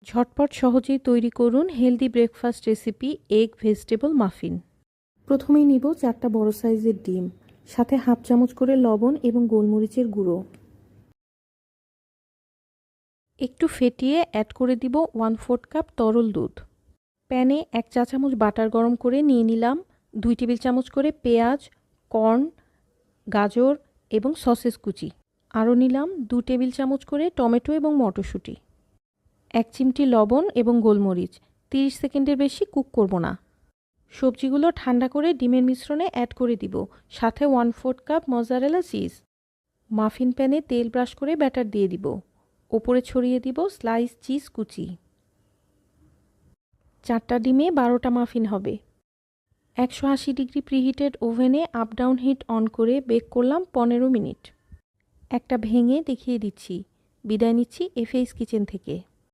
ঝটপট সহজেই তৈরি করুন healthy breakfast recipe egg vegetable muffin. প্রথমেই নিব 4টা বড় সাইজের ডিম, সাথে হাফ চামচ করে লবণ এবং গোলমরিচের গুঁড়ো। একটু ফেটিয়ে অ্যাড করে দিব 1/4 কাপ তরল দুধ। প্যানে 1 চা চামচ বাটার গরম করে নিয়ে নিলাম 2 টেবিল চামচ করে পেঁয়াজ, কর্ন, গাজর এবং সসেজ কুচি। আরও নিলাম 2 টেবিল চামচ করে টমেটো এবং মটরশুঁটি। 1 চিমটি লবণ এবং গোলমরিচ। 30 সেকেন্ডের বেশি কুক করব না। সবজিগুলো ঠান্ডা করে ডিমের মিশ্রণে অ্যাড করে দিব, সাথে 1/4 কাপ মজারেলা চিজ। মাফিন প্যানে তেল ব্রাশ করে ব্যাটার দিয়ে দিব। ওপরে ছড়িয়ে দিব স্লাইস চিজ কুচি। 4টা ডিমে 12টা মাফিন হবে। 180 ডিগ্রি প্রিহিটেড ওভেনে আপ ডাউন হিট অন করে বেক করলাম 15 মিনিট। একটা ভেঙে দেখিয়ে দিচ্ছি। বিদায় নিচ্ছি এফএইস কিচেন থেকে।